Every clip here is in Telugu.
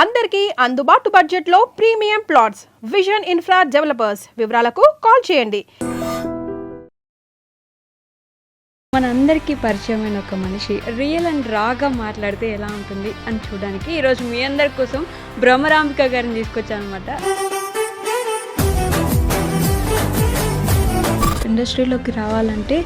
అందరికీ అందుబాటు బడ్జెట్లో premium plots vision infra developers. వివరాలకు కాల్ చేయండి. మనందరికీ పరిచయమైన ఒక మనిషి రియల్ అండ్ రాగా మాట్లాడితే ఎలా ఉంటుంది అని చూడడానికి ఈరోజు మీ అందరి కోసం భ్రమరాంబిక గారిని తీసుకొచ్చాను అనమాట. ఇండస్ట్రీలోకి రావాలంటే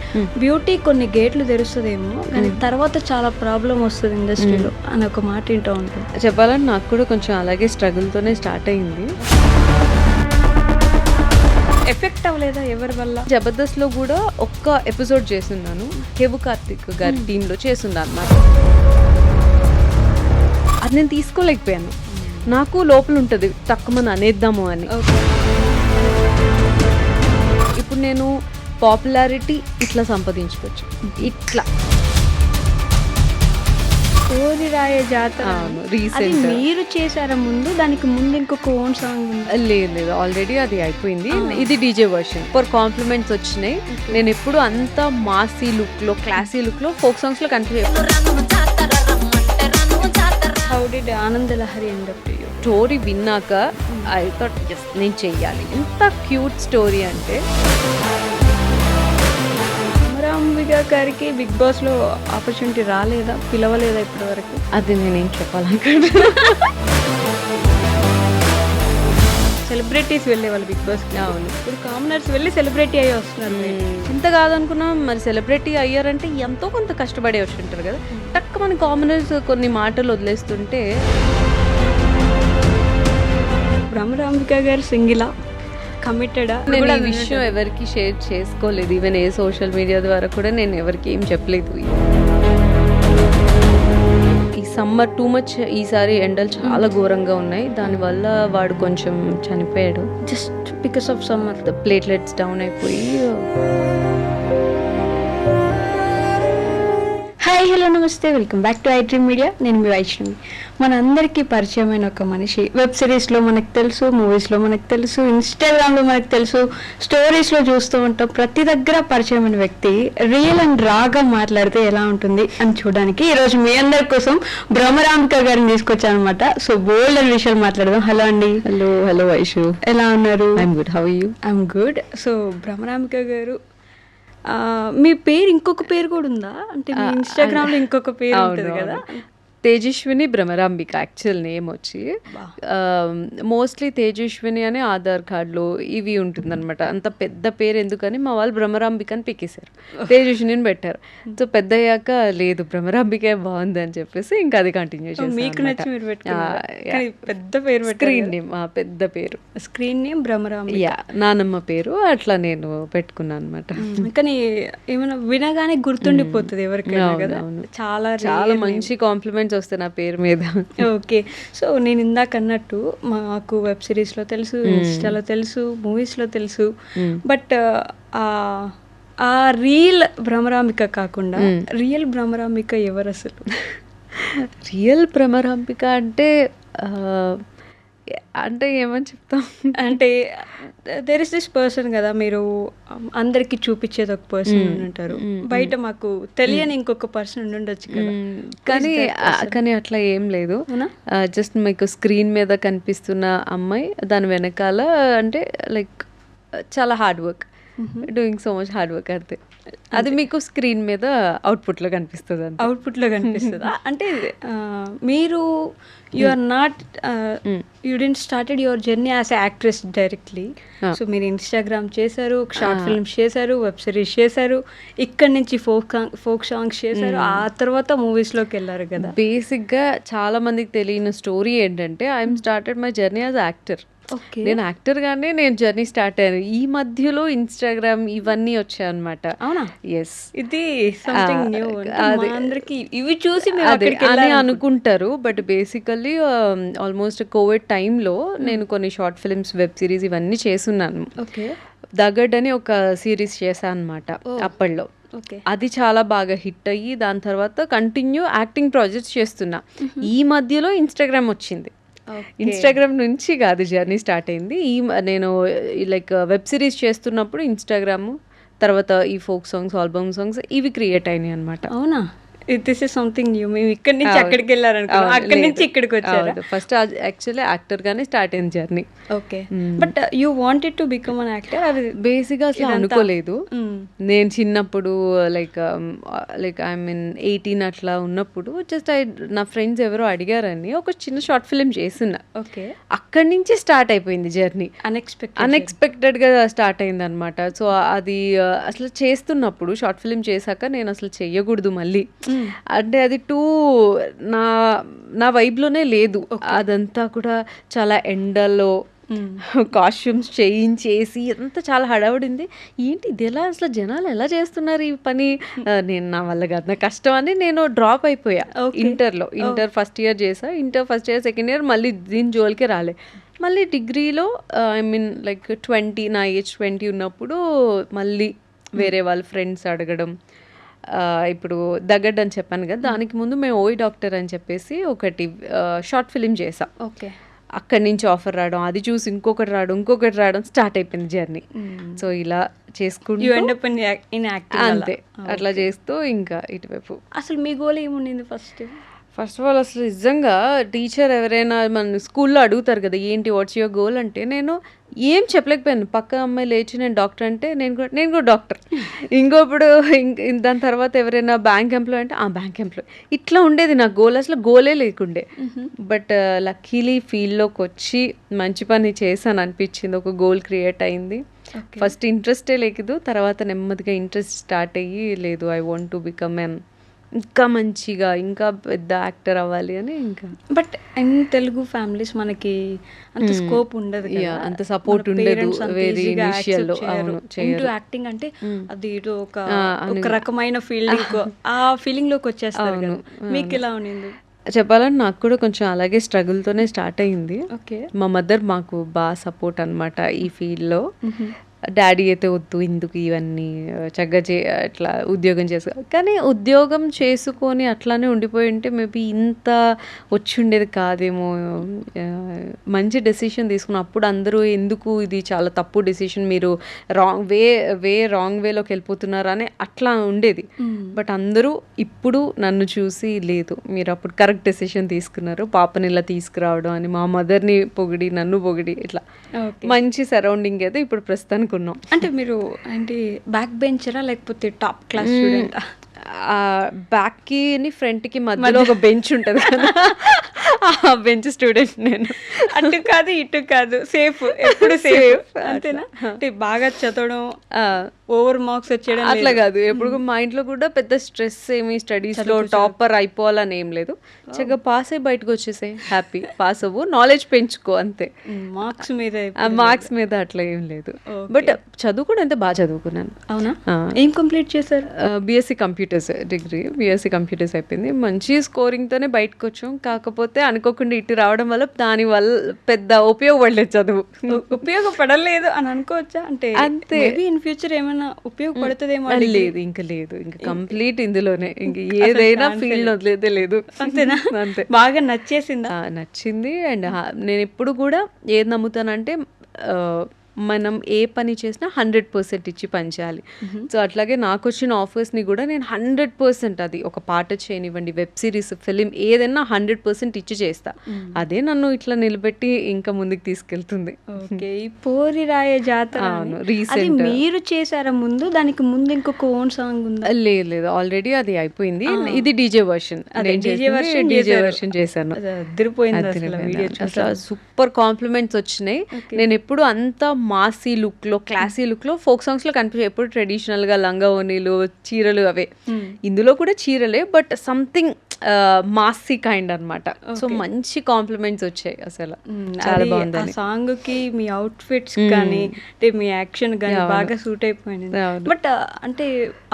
బ్యూటీ కొన్ని గేట్లు తెరుస్తుందేమో కానీ తర్వాత చాలా ప్రాబ్లం వస్తుంది ఇండస్ట్రీలో అని ఒక మాట వింటూ ఉంటుంది. చెప్పాలంటే నాకు కూడా కొంచెం అలాగే స్ట్రగుల్తోనే స్టార్ట్ అయింది. ఎఫెక్ట్ అవ్వలేదా ఎవరి వల్ల? జబర్దస్త్లో కూడా ఒక్క ఎపిసోడ్ చేస్తున్నాను, కేవు కార్తిక్ గారి టీంలో చేస్తున్నాను అన్నమాట. అది నేను తీసుకోలేకపోయాను. నాకు లోపల ఉంటుంది తక్కువ అనేద్దాము అని. ఇప్పుడు నేను పాపులారిటీ ఇట్లా సంపాదించుకోవచ్చు. ఇట్లా కోరి రాయే జాతర రీసెంట్ మీరు చేశారా ముందు? దానికి ముందు ఇంకొక ఓన్ సాంగ్ లేదు, ఆల్రెడీ అది అయిపోయింది. ఇది డీజే వర్షన్. ఫర్ కాంప్లిమెంట్స్ వచ్చినాయి. నేను ఎప్పుడు అంత మాసీ లుక్ లో, క్లాసీ లుక్ లో, ఫోక్ సాంగ్స్ లో కనిపించే. హౌ డిడ్ ఆనంద Lahari end up to you? Story విన్నాక ఐ థాట్ ఎస్ నేను చెయ్యాలి. ఎంత క్యూట్ స్టోరీ అంటే. భ్రమరాంబిక గారికి బిగ్ బాస్ లో ఆపర్చునిటీ రాలేదా, పిలవలేదా ఇప్పటి వరకు? అది నేనేం చెప్పాలనుకుంటున్నా. సెలబ్రిటీస్ వెళ్ళేవాళ్ళు బిగ్ బాస్. అవును, ఇప్పుడు కామనర్స్ వెళ్ళి సెలబ్రిటీ అయ్యి వస్తున్నారు. ఇంత కాదనుకున్నా మరి సెలబ్రిటీ అయ్యారంటే ఎంతో కొంత కష్టపడే వచ్చి ఉంటారు కదా. టక్ మన కామనర్స్ కొన్ని మాటలు వదిలేస్తుంటే. భ్రమరాంబిక గారు సింగిలా, కమిటెడా? నేను ఈ విషయం ఎవరికి షేర్ చేసుకోలేదు. ఈవెన్ ఏ సోషల్ మీడియా ద్వారా కూడా నేను ఎవరికి ఏం చెప్పలేదు. ఈ సమ్మర్ టూ మచ్, ఈసారి ఎండలు చాలా ఘోరంగా ఉన్నాయి. దానివల్ల వాడు కొంచెం చనిపోయాడు. Just because of summer. Platelets down అయిపోయి. హాయ్, హలో, నమస్తే, welcome back to iDream media. నేను మీ వైష్ణవి. మనందరికీ పరిచయమైన ఒక మనిషి. వెబ్ సిరీస్లో మనకు తెలుసు, మూవీస్లో మనకు తెలుసు, ఇన్స్టాగ్రామ్లో మనకు తెలుసు, స్టోరీస్లో చూస్తూ ఉంటాం. ప్రతి దగ్గర పరిచయమైన వ్యక్తి రియల్ అండ్ రాగా మాట్లాడితే ఎలా ఉంటుంది అని చూడడానికి ఈరోజు మీ అందరి కోసం భ్రమరాంబిక గారిని తీసుకొచ్చాను అనమాట. సో బోల్డ్ అని విషయాలు మాట్లాడదాం. హలో అండి. హలో వైషు, ఎలా ఉన్నారు? I'm good, how are you? I'm good. So Bhramarambika garu, మీ పేరు ఇంకొక పేరు కూడా ఉందా? అంటే మీ ఇన్స్టాగ్రామ్ లో ఇంకొక పేరు ఉంటుంది కదా? తేజస్విని భ్రమరాంబిక యాక్చువల్ నేమ్ వచ్చి. మోస్ట్లీ తేజస్విని అనే ఆధార్ కార్డులో ఇవి ఉంటుందన్నమాట. అంత పెద్ద పేరు ఎందుకని మా వాళ్ళు భ్రమరాంబిక అని పిక్కేశారు, తేజస్విని పెట్టారు. సో పెద్ద అయ్యాక లేదు భ్రమరాంబికే బాగుంది అని చెప్పేసి ఇంకా అది కంటిన్యూ చేశారు. మీకు నచ్చి మీరు పెద్ద పేరు, స్క్రీన్ నేమ్, పెద్ద పేరు, స్క్రీన్ నేమ్ భ్రమరాంబిక. నానమ్మ పేరు అట్లా నేను పెట్టుకున్నాను అనమాట. కానీ ఏమైనా వినగానే గుర్తుండిపోతుంది ఎవరికైనా కదా. చాలా చాలా మంచి కాంప్లిమెంట్స్ వస్తే నా పేరు మీద. ఓకే. సో నేను ఇందాక అన్నట్టు మాకు వెబ్ సిరీస్లో తెలుసు, ఇన్స్టాలో తెలుసు, మూవీస్లో తెలుసు. బట్ ఆ రియల్ భ్రమరాంబిక కాకుండా రియల్ భ్రమరాంబిక ఎవరు అసలు? రియల్ భ్రమరాంబిక అంటే ఏమని చెప్తాం అంటే దేర్ ఇస్ దిస్ పర్సన్ కదా, మీరు అందరికి చూపించేది ఒక పర్సన్ ఉంటారు, బయట మాకు తెలియని ఇంకొక పర్సన్ ఉండొచ్చు కదా. కానీ అట్లా ఏం లేదు. జస్ట్ మీకు స్క్రీన్ మీద కనిపిస్తున్న అమ్మాయి, దాని వెనకాల అంటే లైక్ చాలా hard work, doing so much hard work. అంతే. అది మీకు స్క్రీన్ మీద అవుట్పుట్లో కనిపిస్తుంది. అవుట్పుట్లో కనిపిస్తుందా? అంటే మీరు you are not, you didn't started your journey as a actress directly. So మీరు ఇన్స్టాగ్రామ్ చేశారు, షార్ట్ ఫిల్మ్స్ చేశారు, వెబ్ సిరీస్ చేశారు, ఇక్కడ నుంచి ఫోక్ సాంగ్స్ చేశారు, ఆ తర్వాత మూవీస్లోకి వెళ్ళారు కదా. బేసిక్గా చాలా మందికి తెలియని స్టోరీ ఏంటంటే I'm started my journey as actor. నేను యాక్టర్ గానే నేను జర్నీ స్టార్ట్ అయ్యాను. ఈ మధ్యలో ఇన్స్టాగ్రామ్ ఇవన్నీ వచ్చాయి అనమాట. అవునా? ఎస్. ఇది అందరికి ఇవి చూసి అని అనుకుంటారు. బట్ బేసికల్లీ ఆల్మోస్ట్ కోవిడ్ టైంలో నేను కొన్ని షార్ట్ ఫిల్మ్స్, వెబ్ సిరీస్ ఇవన్నీ చేస్తున్నాను. దగడ్ అని ఒక సిరీస్ చేశాను అనమాట అప్పట్లో. అది చాలా బాగా హిట్ అయ్యి దాని తర్వాత కంటిన్యూ యాక్టింగ్ ప్రాజెక్ట్స్ చేస్తున్నా. ఈ మధ్యలో ఇన్స్టాగ్రామ్ వచ్చింది. ఇన్స్టాగ్రామ్ నుంచి కాదు జర్నీ స్టార్ట్ అయింది. నేను లైక్ వెబ్ సిరీస్ చేస్తున్నప్పుడు ఇన్స్టాగ్రామ్, తర్వాత ఈ ఫోక్ సాంగ్స్, ఆల్బమ్ సాంగ్స్ ఇవి క్రియేట్ అయినాయి అనమాట. అవునా? This is something new. మేము ఇక్కడి నుంచి అక్కడికి వెళ్ళారనుకున్నాం, అక్కడి నుంచి ఇక్కడికి వచ్చారా? ఫస్ట్ యాక్చువల్లీ యాక్టర్ గానే స్టార్ట్ అయింది journey. Okay, but you wanted to become an actor? అది బేసిక్గా అసలు అనుకోలేదు. నేను చిన్నప్పుడు లైక్ ఐ మీన్ 18 అట్లా ఉన్నప్పుడు జస్ట్ నా ఫ్రెండ్స్ ఎవరో అడిగారని ఒక చిన్న షార్ట్ ఫిల్మ్ చేస్తున్నా. ఓకే, అక్కడి నుంచి స్టార్ట్ అయిపోయింది జర్నీ. అన్ఎక్స్పెక్టెడ్గా స్టార్ట్ అయింది అనమాట. సో అది అసలు చేస్తున్నప్పుడు షార్ట్ ఫిల్మ్ చేశాక నేను అసలు చెయ్యకూడదు మళ్ళీ, అంటే అది నా వైబ్లోనే లేదు. అదంతా కూడా చాలా ఎండలో కాస్ట్యూమ్స్ చేయించేసి అంతా చాలా హడావుడింది. ఏంటి ఇది ఎలా, అసలు జనాలు ఎలా చేస్తున్నారు ఈ పని, నా వల్ల కాదు, నా కష్టం అని నేను డ్రాప్ అయిపోయా. ఇంటర్ ఫస్ట్ ఇయర్ చేసా, inter first year second year మళ్ళీ దీని జోలికే రాలే. మళ్ళీ డిగ్రీలో ఐ మీన్ లైక్ 20, నా ఏజ్ 20 ఉన్నప్పుడు మళ్ళీ వేరే వాళ్ళ ఫ్రెండ్స్ అడగడం. ఇప్పుడు దగ్గడ్ అని చెప్పాను కదా, దానికి ముందు మేము ఓయి డాక్టర్ అని చెప్పేసి ఒకటి షార్ట్ ఫిలిం చేసాం. ఓకే, అక్కడి నుంచి ఆఫర్ రావడం, అది చూసి ఇంకొకటి రావడం స్టార్ట్ అయిపోయింది జర్నీ. సో ఇలా చేసుకుంటూ అంతే అట్లా చేస్తూ ఇంకా ఇటువైపు. అసలు మీ గోల్ ఏముండింది ఫస్ట్ ఆఫ్ ఆల్? అసలు నిజంగా టీచర్ ఎవరైనా మన స్కూల్లో అడుగుతారు కదా ఏంటి వాట్స్ యువర్ గోల్ అంటే, నేను ఏం చెప్పలేకపోయాను. పక్క అమ్మాయి లేచి నేను డాక్టర్ అంటే నేను కూడా డాక్టర్. ఇంకొప్పుడు దాని తర్వాత ఎవరైనా బ్యాంక్ ఎంప్లాయ్ అంటే బ్యాంక్ ఎంప్లాయ్. ఇట్లా ఉండేది నా గోల్, అసలు గోలే లేకుండే. బట్ లక్కీలీ ఫీల్డ్లోకి వచ్చి మంచి పని చేశాను అనిపించింది, ఒక గోల్ క్రియేట్ అయింది. ఫస్ట్ ఇంట్రెస్టే లేదు, తర్వాత నెమ్మదిగా ఇంట్రెస్ట్ స్టార్ట్ అయ్యి లేదు ఐ వాంట్ టు బికమ్ ఇంకా మంచిగా ఇంకా పెద్ద యాక్టర్ అవ్వాలి అని. ఇంకా బట్ ఇన్ తెలుగు ఫ్యామిలీస్ మనకి అంత స్కోప్ ఉండదు, అంత సపోర్ట్ ఉండదు వెరీ ఇనిషియల్ లో. యాక్టింగ్ అంటే అది ఒక రకమైన ఫీలింగ్, ఆ ఫీలింగ్ లోకి వచ్చేస్తారు. మీకు ఎలా ఉన్నింది? చెప్పాలంటే నాకు కూడా కొంచెం అలాగే స్ట్రగుల్తోనే స్టార్ట్ అయింది. మా మదర్ మాకు బాగా సపోర్ట్ అనమాట ఈ ఫీల్డ్లో. డాడీ అయితే వద్దు ఎందుకు ఇవన్నీ, చక్కగా అట్లా ఉద్యోగం కానీ ఉద్యోగం చేసుకొని అట్లానే ఉండిపోయి ఉంటే మేబీ ఇంత వచ్చి ఉండేది కాదేమో. మంచి డెసిషన్ తీసుకున్నాం అప్పుడు. అందరూ ఎందుకు ఇది చాలా తప్పు డెసిషన్, మీరు రాంగ్ వేలోకి వెళ్ళిపోతున్నారు అని అట్లా ఉండేది. బట్ అందరూ ఇప్పుడు నన్ను చూసి లేదు మీరు అప్పుడు కరెక్ట్ డెసిషన్ తీసుకున్నారు, పాపని ఇలా తీసుకురావడం అని మా మదర్ని పొగిడి నన్ను పొగిడి ఇట్లా మంచి సరౌండింగ్ అయితే ఇప్పుడు ప్రస్తుతానికి ఉన్నాం. అంటే మీరు అంటే బ్యాక్ బెంచరా లేకపోతే టాప్ క్లాస్ స్టూడెంటా? బ్యాక్ కి ఫ్రంట్ కి మధ్యలో ఒక బెంచ్ ఉంటుంది కదా, ఆ బెంచ్ స్టూడెంట్ నేను. అటు కాదు ఇటు కాదు, సేఫ్, ఎప్పుడు సేఫ్ అంతేనా? అంటే బాగా చదవడం, ఓవర్ మార్క్స్ వచ్చేయడం అట్లా కాదు. ఎప్పుడు మా ఇంట్లో కూడా పెద్ద స్ట్రెస్ ఏమి స్టడీస్ లో టాపర్ అయిపోవాలని ఏం లేదు. చక్కగా పాస్ అయ్యి బయటకు వచ్చేసే హ్యాపీ, పాస్ అవ్వు, నాలెడ్జ్ పెంచుకో అంతే. మార్క్స్ మీద అట్లా ఏం లేదు. బట్ చదువు కూడా అంతే బాగా చదువుకున్నాను. అవునా? ఏం కంప్లీట్ చేశారు? BSc computers degree, BSc computers అయిపోయింది. మంచి స్కోరింగ్ తోనే బయటకు వచ్చాం. కాకపోతే అనుకోకుండా ఇటు రావడం వల్ల దాని వల్ల పెద్ద ఉపయోగపడలేదు చదువు. ఉపయోగపడలేదు అని అనుకోవచ్చా? అంటే అంతే, ఇన్ ఫ్యూచర్ ఏమైనా ఉపయోగపడుతుందేమో. లేదు ఇంకా కంప్లీట్ ఇందులోనే, ఇంక ఏదైనా ఫీల్డ్ వదిలేదే లేదు. అంతేనా? అంతే. బాగా నచ్చేసిందా? నచ్చింది. అండ్ నేను ఎప్పుడు కూడా ఏది నమ్ముతానంటే మనం ఏ పని చేసినా 100% ఇచ్చి పని చేయాలి. సో అట్లాగే నాకు వచ్చిన ఆఫర్స్ని కూడా నేను 100%, అది ఒక పాట చేయనివ్వండి, వెబ్ సిరీస్, ఫిలిం, ఏదైనా 100% ఇచ్చి చేస్తా. అదే నన్ను ఇట్లా నిలబెట్టి ఇంకా ముందుకు తీసుకెళ్తుంది. ఓకే, ఈ పోరి రాయ జాతర రీసెంట్ మీరు చేశారా? ముందు దానికి ముందు ఇంకొక ఓన్ సాంగ్ ఉందా? లేదు, ఆల్రెడీ అది అయిపోయింది. ఇది డీజే వర్షన్, డీజే వర్షన్ చేశాను. అసలు సూపర్ కాంప్లిమెంట్స్ వచ్చినాయి. నేను ఎప్పుడు అంత మాసీ లుక్ లో, క్లాసీ లుక్ లో, ఫోక్ సాంగ్స్ లో కనిపించే, ఎప్పుడు ట్రెడిషనల్ గా లంగా ఓనీలు, చీరలు అవే. ఇందులో కూడా చీరలే, బట్ సంథింగ్ మాసీ కైండ్ అనమాట. సో మంచి కాంప్లిమెంట్స్ వచ్చాయి. అసలు చాలా బాగుంది. సాంగ్ కి మీ అవుట్ ఫిట్స్ కానీ మీ యాక్షన్ కానీ బాగా సూట్ అయిపోయింది. బట్ అంటే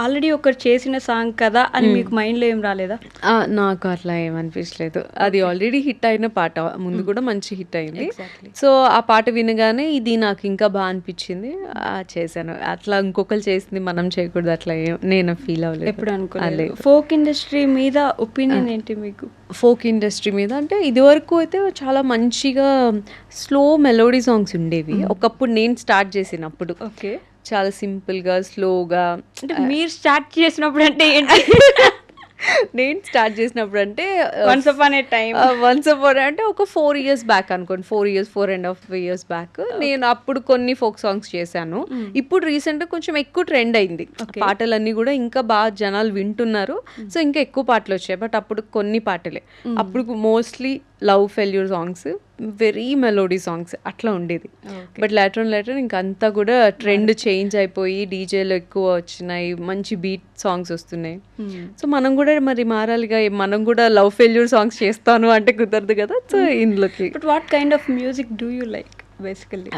ఆల్రెడీ ఒకరు చేసిన సాంగ్ కదా అని మీకు మైండ్ లో ఏం రాలేదా? నాకు అట్లా ఏమనిపించలేదు. అది ఆల్రెడీ హిట్ అయిన పాట, ముందు కూడా మంచి హిట్ అయింది. సో ఆ పాట వినగానే ఇది నాకు ఇంకా బాగా అనిపించింది, చేశాను. అట్లా ఇంకొకరు చేసింది మనం చేయకూడదు అట్లా నేను ఫీల్ అవ్వలేదు, ఎప్పుడు అనుకోలేదు. ఫోక్ ఇండస్ట్రీ మీద ఒపీనియన్ ఏంటి మీకు? ఫోక్ ఇండస్ట్రీ మీద అంటే ఇదివరకు అయితే చాలా మంచిగా స్లో మెలోడీ సాంగ్స్ ఉండేవి ఒకప్పుడు నేను స్టార్ట్ చేసినప్పుడు. చాలా సింపుల్ గా, స్లోగా. అంటే మీరు స్టార్ట్ చేసినప్పుడు అంటే ఏంటి? నేను స్టార్ట్ చేసినప్పుడు అంటే వన్స్ అపాన్ ఏ టైం వన్స్ అపాన్ అంటే ఒక 4 years బ్యాక్ అనుకోండి, 4.5 years బ్యాక్ నేను అప్పుడు కొన్ని ఫోక్ సాంగ్స్ చేశాను. ఇప్పుడు రీసెంట్ గా కొంచెం ఎక్కువ ట్రెండ్ అయింది, పాటలన్నీ కూడా ఇంకా బాగా జనాలు వింటున్నారు, సో ఇంకా ఎక్కువ పాటలు వచ్చాయి. బట్ అప్పుడు కొన్ని పాటలే, అప్పుడు mostly love failure songs, very melody songs అట్లా ఉండేది. బట్ లేటర్ ఇంకా అంతా కూడా ట్రెండ్ చేంజ్ అయిపోయి డీజేలు ఎక్కువ వచ్చినాయి, మంచి బీట్ సాంగ్స్ వస్తున్నాయి. సో మనం కూడా మరి మారాలిగా, మనం కూడా లవ్ ఫెయిల్యూర్ సాంగ్స్ చేస్తాను అంటే కుదరదు కదా. సో ఇందులోకి but what kind of music do you like basically?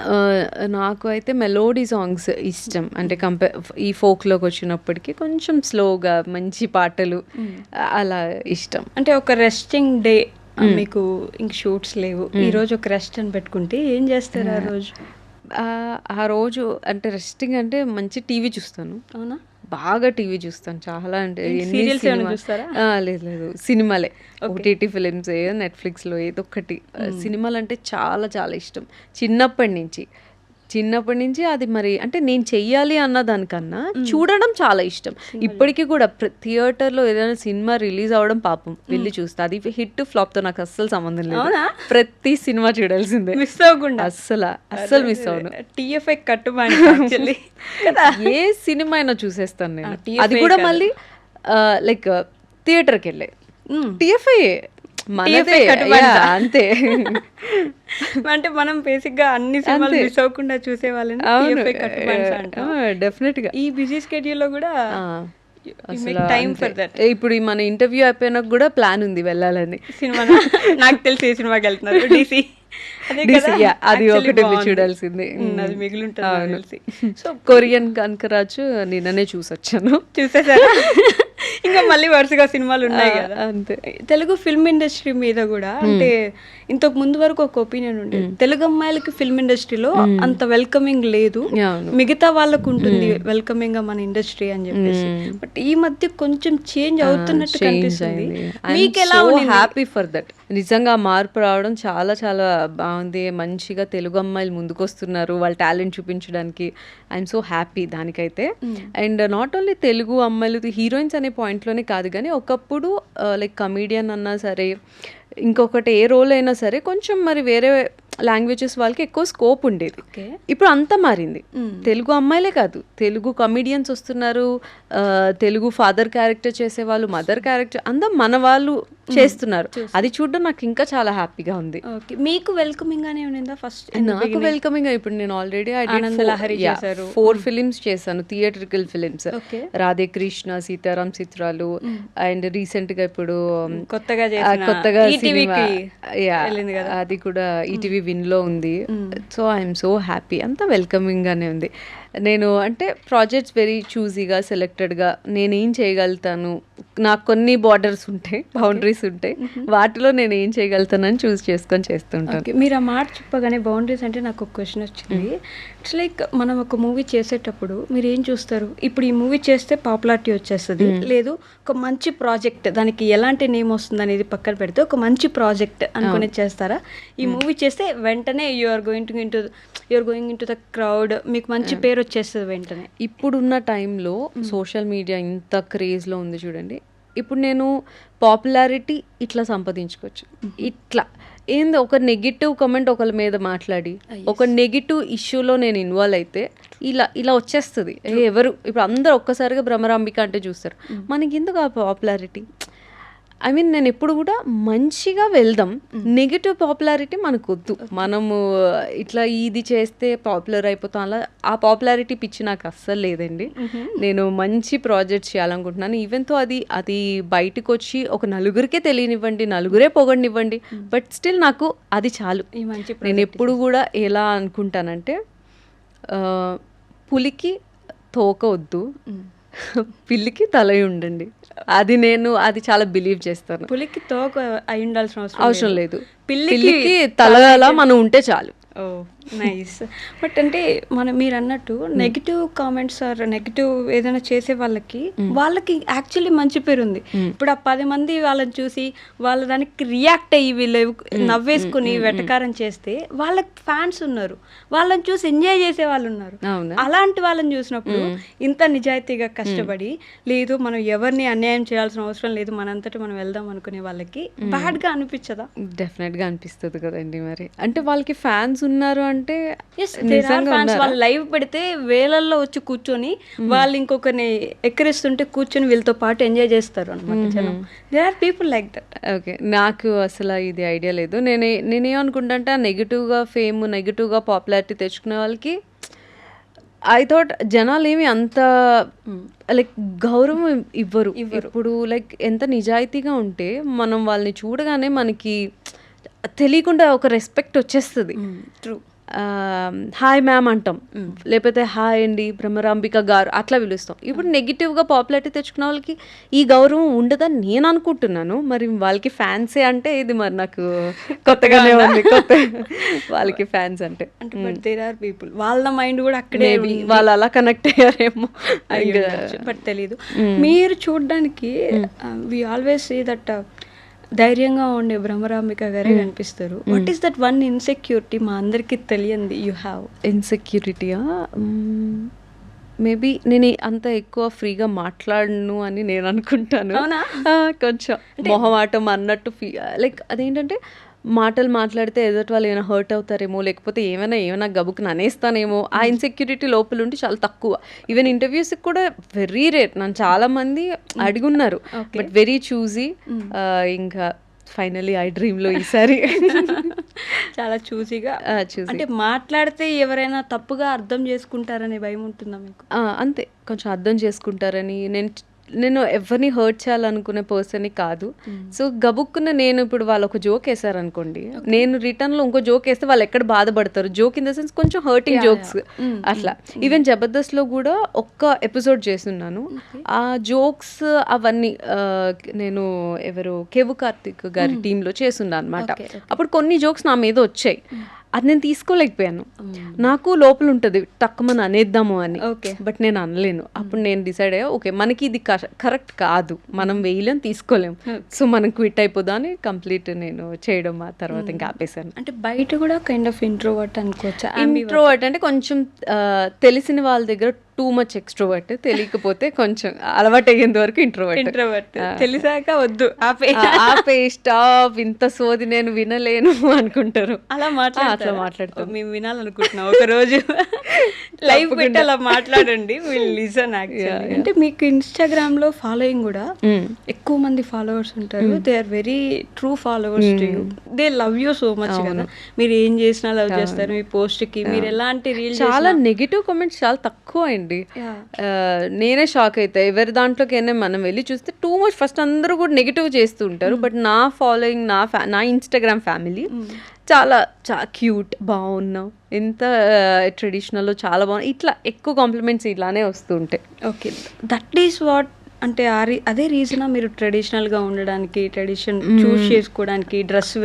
నాకు అయితే మెలోడీ సాంగ్స్ ఇష్టం. అంటే ఈ ఫోక్లోకి వచ్చినప్పటికీ కొంచెం స్లోగా మంచి పాటలు అలా ఇష్టం. అంటే ఒక రెస్టింగ్ డే, మీకు ఇంక షూట్స్ లేవు, ఈ రోజు ఒక రెస్ట్ అని పెట్టుకుంటే ఏం చేస్తారు ఆ రోజు? ఆ రోజు అంటే రెస్టింగ్ అంటే మంచి టీవీ చూస్తాను. అవునా? బాగా టీవీ చూస్తాను చాలా. అంటే చూస్తారా? లేదు సినిమాలే, ఓటీటీ ఫిలిమ్స్, నెట్ఫ్లిక్స్లో ఏదో ఒకటి. సినిమాలు అంటే చాలా చాలా ఇష్టం చిన్నప్పటి నుంచి అది మరి అంటే నేను చెయ్యాలి అన్న దానికన్నా చూడడం చాలా ఇష్టం. ఇప్పటికీ కూడా థియేటర్లో ఏదైనా సినిమా రిలీజ్ అవ్వడం పాపం వెళ్ళి చూస్తా. అది హిట్ ఫ్లాప్ తో నాకు అస్సలు సంబంధం లేదు, ప్రతి సినిమా చూడాల్సిందే, మిస్ అవ్వకుండా. అస్సలు మిస్ అవ్వను. టీఎఫ్ఐ కట్టుబాటు ఏ సినిమా అయినా చూసేస్తాను నేను. అది కూడా మళ్ళీ లైక్ థియేటర్కి వెళ్ళే టీఎఫ్ఐ మనదే అంతే. అంటే మనం బేసిక్ గా అన్ని సినిమాలు మిస్ అవ్వకుండా చూసే వాళ్ళని డెఫినెట్ గా. ఈ బిజీ స్కెడ్యూల్ లో కూడా టైం ఫర్ దట్. ఇప్పుడు మన ఇంటర్వ్యూ అయిపోయినా కూడా ప్లాన్ ఉంది వెళ్ళాలని. సినిమా నాకు తెలిసి ఏ సినిమాకి వెళ్తున్నారు? డీసీ. అది ఒకటి చూడాల్సింది, అది మిగిలి ఉంటుంది. సో కొరియన్ కనకరాజు నిన్ననే చూసొచ్చాను. చూసేసారా? ఇంకా మళ్ళీ వరుసగా సినిమాలు ఉన్నాయి కదా. అంతే. తెలుగు ఫిల్మ్ ఇండస్ట్రీ మీద కూడా అంటే ఇంతకు ముందు వరకు ఒక ఒపీనియన్ ఉండేది, తెలుగు అమ్మాయిలకి ఫిల్మ్ ఇండస్ట్రీలో అంత వెల్కమింగ్ లేదు, మిగతా వాళ్ళకు ఉంటుంది వెల్కమింగ్ గా మన ఇండస్ట్రీ అని చెప్పేసి. బట్ ఈ మధ్య కొంచెం చేంజ్ అవుతున్నట్టు కనిపిస్తుంది. మీకు ఎలా ఉంది? Happy for that. నిజంగా మార్పు రావడం చాలా చాలా బాగుంది. మంచిగా తెలుగు అమ్మాయిలు ముందుకు వస్తున్నారు వాళ్ళ టాలెంట్ చూపించడానికి. ఐఎమ్ సో హ్యాపీ దానికైతే. అండ్ నాట్ ఓన్లీ తెలుగు అమ్మాయిలు, హీరోయిన్స్ అనే పాయింట్లోనే కాదు కానీ ఒకప్పుడు లైక్ కమీడియన్ అన్నా సరే, ఇంకొకటి ఏ రోల్ అయినా సరే కొంచెం మరి వేరే లాంగ్వేజెస్ వాళ్ళకి ఎక్కువ స్కోప్ ఉండేది. ఇప్పుడు అంతా మారింది. తెలుగు అమ్మాయిలే కాదు, తెలుగు కమీడియన్స్ వస్తున్నారు, తెలుగు ఫాదర్ క్యారెక్టర్ చేసేవాళ్ళు, మదర్ క్యారెక్టర్, అందరూ మన వాళ్ళు చేస్తున్నారు. అది చూడడం నాకు ఇంకా చాలా హ్యాపీగా ఉంది. మీకు వెల్కమింగ్ గానే ఉండిందా ఫస్ట్? నాకు వెల్కమింగ్. ఇప్పుడు నేను ఆల్రెడీ 4 ఫిలిమ్స్ చేశాను, థియేట్రికల్ ఫిలిమ్స్. రాధే కృష్ణ, సీతారాం చిత్రాలు, అండ్ రీసెంట్ గా ఇప్పుడు కొత్తగా సినిమా అది కూడా ఈటీవీ విన్ లో ఉంది. సో ఐఎమ్ సో హ్యాపీ, అంతా వెల్కమింగ్ గానే ఉంది. నేను అంటే ప్రాజెక్ట్స్ వెరీ చూజీగా సెలెక్టెడ్గా నేను ఏం చేయగలుగుతాను, నాకు కొన్ని బార్డర్స్ ఉంటాయి, బౌండరీస్ ఉంటాయి, వాటిలో నేను ఏం చేయగలుగుతానని చూస్ చేసుకొని చేస్తుంటాను. మీరు ఆ మాట చెప్పగానే బౌండరీస్ అంటే నాకు ఒక క్వశ్చన్ వచ్చింది. ఇట్స్ లైక్ మనం ఒక మూవీ చేసేటప్పుడు మీరు ఏం చూస్తారు? ఇప్పుడు ఈ మూవీ చేస్తే పాపులారిటీ వచ్చేస్తుంది, లేదు ఒక మంచి ప్రాజెక్ట్, దానికి ఎలాంటి నేమ్ వస్తుంది అనేది పక్కన పెడితే ఒక మంచి ప్రాజెక్ట్ అనుకునే చేస్తారా? ఈ మూవీ చేస్తే వెంటనే you're going into the crowd, మీకు మంచి పేరు వచ్చేస్తుంది వెంటనే. ఇప్పుడున్న టైంలో సోషల్ మీడియా ఇంత క్రేజ్లో ఉంది చూడండి. ఇప్పుడు నేను పాపులారిటీ ఇట్లా సంపాదించుకోవచ్చు, ఇట్లా ఏంది ఒక నెగిటివ్ కమెంట్ ఒకరి మీద మాట్లాడి ఒక నెగిటివ్ ఇష్యూలో నేను ఇన్వాల్వ్ అయితే ఇలా వచ్చేస్తుంది. ఎవరు ఇప్పుడు అందరు ఒక్కసారిగా భ్రమరాంబిక అంటే చూస్తారు, మనకి ఎందుకు ఆ పాపులారిటీ? ఐ మీన్ నేను ఎప్పుడు కూడా మంచిగా వెళ్దాం, నెగిటివ్ పాపులారిటీ మనకు వద్దు. మనము ఇట్లా ఇది చేస్తే పాపులర్ అయిపోతాం, అలా ఆ పాపులారిటీ పిచ్చి నాకు అస్సలు లేదండి. నేను మంచి ప్రాజెక్ట్స్ చేయాలనుకుంటున్నాను. ఈవెన్తో అది బయటకు వచ్చి ఒక నలుగురికే తెలియనివ్వండి, నలుగురే పొగడనివ్వండి, బట్ స్టిల్ నాకు అది చాలు. నేను ఎప్పుడు కూడా ఎలా అనుకుంటానంటే పులికి తోక వద్దు, పిల్లికి తల ఉండండి. అది చాలా బిలీవ్ చేస్తాను. పులికి తోక అయి ఉండాల్సిన అవసరం లేదు, పిల్లికి తల మనం ఉంటే చాలు. ఓ నైస్. బట్ అంటే మీరు అన్నట్టు నెగిటివ్ కామెంట్స్ ఆర్ నెగిటివ్ ఏదైనా చేసే వాళ్ళకి యాక్చువల్లీ మంచి పేరు ఉంది. ఇప్పుడు ఆ 10 మంది వాళ్ళని చూసి వాళ్ళ దానికి రియాక్ట్ అయ్యి వీళ్ళు నవ్వేసుకుని వెటకారం చేస్తే వాళ్ళకి ఫ్యాన్స్ ఉన్నారు, వాళ్ళని చూసి ఎంజాయ్ చేసే వాళ్ళు ఉన్నారు. అలాంటి వాళ్ళని చూసినప్పుడు ఇంత నిజాయితీగా కష్టపడి లేదు మనం ఎవరిని అన్యాయం చేయాల్సిన అవసరం లేదు, మనంతటి మనం వెళ్దాం అనుకునే వాళ్ళకి బ్యాడ్ గా అనిపించదా? డెఫినెట్ గా అనిపిస్తుంది కదండి. మరి అంటే వాళ్ళకి ఫ్యాన్స్ ఉన్నారు అంటే వాళ్ళు లైవ్ పెడితే వేలల్లో వచ్చి కూర్చొని వాళ్ళు ఇంకొకరిని ఎక్కిరిస్తుంటే కూర్చొని వీళ్ళతో పాటు ఎంజాయ్ చేస్తారు అనమాట జనం. There are people like that. Okay, నాకు అసలు ఇది ఐడియా లేదు. నేనేమనుకుంటా అంటే నెగిటివ్గా ఫేమ్, నెగిటివ్గా పాపులారిటీ తెచ్చుకునే వాళ్ళకి ఐ థాట్ జనాలు ఏమి అంత లైక్ గౌరవం ఇవ్వరు. ఇప్పుడు లైక్ ఎంత నిజాయితీగా ఉంటే మనం వాళ్ళని చూడగానే మనకి తెలియకుండా ఒక రెస్పెక్ట్ వచ్చేస్తుంది. ట్రూ. హాయ్ మ్యామ్ అంటాం, లేకపోతే హాయ్ అండి భ్రమరాంబిక గారు అట్లా పిలుస్తాం. ఇప్పుడు నెగిటివ్గా పాపులారిటీ తెచ్చుకున్న వాళ్ళకి ఈ గౌరవం ఉండదని నేను అనుకుంటున్నాను. మరి వాళ్ళకి ఫ్యాన్సే అంటే ఇది మరి నాకు కొత్తగానే ఉంది. కొత్త వాళ్ళకి ఫ్యాన్స్ అంటే బట్ దేర్ ఆర్ పీపుల్ వాళ్ళ మైండ్ కూడా అక్కడే వాళ్ళు అలా కనెక్ట్ అయ్యారేమో బట్ తెలీదు. మీరు చూడడానికి వి ఆల్వేస్ సీ దట్ ధైర్యంగా ఉండే భ్రమరాంబిక గారే కనిపిస్తారు. What is that one insecurity మా అందరికి తెలియంది యూ హ్యావ్? ఇన్సెక్యూరిటీయా? మేబీ నేను అంత ఎక్కువ ఫ్రీగా మాట్లాడను అని నేను అనుకుంటాను. కొంచెం మొహమాటం అన్నట్టు లైక్ అదేంటంటే మాటలు మాట్లాడితే ఎదుటి వాళ్ళు ఏమైనా హర్ట్ అవుతారేమో, లేకపోతే ఏమైనా గబుకుని అనేస్తానేమో, ఆ ఇన్సెక్యూరిటీ లోపల ఉండి చాలా తక్కువ. ఈవెన్ ఇంటర్వ్యూస్కి కూడా వెరీ రేర్. నన్ను చాలా మంది అడుగున్నారు, బట్ వెరీ చూజీ. ఇంకా ఫైనలీ ఐ డ్రీమ్లో ఈసారి చాలా చూసిగా అంటే మాట్లాడితే ఎవరైనా తప్పుగా అర్థం చేసుకుంటారనే భయం ఉంటుందా మీకు? అంతే, కొంచెం అర్థం చేసుకుంటారని. నేను ఎవరిని హర్ట్ చేయాలనుకునే పర్సన్ని కాదు. సో గబుక్కున నేను ఇప్పుడు వాళ్ళు ఒక జోక్ వేసారనుకోండి, నేను రిటర్న్లో ఇంకో జోక్ వేస్తే వాళ్ళు ఎక్కడ బాధపడతారు. జోక్ ఇన్ ద సెన్స్ కొంచెం హర్టింగ్ జోక్స్ అట్లా. ఈవెన్ జబర్దస్త్లో కూడా ఒక్క ఎపిసోడ్ చేస్తున్నాను. ఆ జోక్స్ అవన్నీ నేను ఎవరు కేవు కార్తిక్ గారి టీంలో చేస్తున్నాను అనమాట. అప్పుడు కొన్ని జోక్స్ నా మీద వచ్చాయి, అది నేను తీసుకోలేకపోయాను. నాకు లోపల ఉంటుంది టక్కుమని అనేద్దాము అని, బట్ నేను అనలేను. అప్పుడు నేను డిసైడ్ అయ్యా, ఓకే మనకి ఇది కరెక్ట్ కాదు, మనం వేయలేం, తీసుకోలేం, సో మనం క్విట్ అయిపోదా అని కంప్లీట్ నేను చేయడం ఆ తర్వాత ఇంకా ఆపేశాను. అంటే బయట కూడా కైండ్ ఆఫ్ ఇంట్రోవర్ట్ అనుకోవచ్చా? ఇంట్రోవర్ట్ అంటే కొంచెం తెలిసిన వాళ్ళ దగ్గర టూ మచ్ ఎక్స్ట్రోవర్ట్, తెలియకపోతే కొంచెం అలవాటు అయ్యేంత వరకు ఇంట్రోవర్ట్. తెలిసాక వద్దు ఆపే స్టాప్, ఇంత సోది నేను వినలేను అనుకుంటారు. అలా మాట్లాడతాం. మేము వినాలనుకుంటున్నాం ఒక రోజు లైవ్ పెట్టి అలా మాట్లాడండి, విల్ లిసన్. యాక్చువల్లీ అంటే మీకు ఇన్స్టాగ్రామ్ లో ఫాలోయింగ్ కూడా ఎక్కువ మంది ఫాలోవర్స్ ఉంటారు. They are very true followers to you. They love you so much కదా. మీరు ఏం చేసినా లవ్ చేస్తారు. మీ పోస్ట్ కి మీరు ఎలాంటి రీల్ చాలా నెగిటివ్ కామెంట్స్ చాలా తక్కువ అండి. నేనే షాక్ అయితే ఎవరి దాంట్లోకైనా మనం వెళ్ళి చూస్తే టూ మచ్ ఫస్ట్ అందరూ కూడా నెగిటివ్ చేస్తూ ఉంటారు. బట్ నా ఫాలోయింగ్, నా ఇన్స్టాగ్రామ్ ఫ్యామిలీ చాలా క్యూట్, బాగున్నావు, ఎంత ట్రెడిషనల్లో చాలా బాగున్నావు, ఇట్లా ఎక్కువ కాంప్లిమెంట్స్ ఇట్లానే వస్తూ ఉంటాయి. ఓకే, దట్ ఈస్ వాట్ అంటే అదే రీజనా మీరు ట్రెడిషనల్గా ఉండడానికి, ట్రెడిషన్ చూస్ చేసుకోవడానికి, డ్రెస్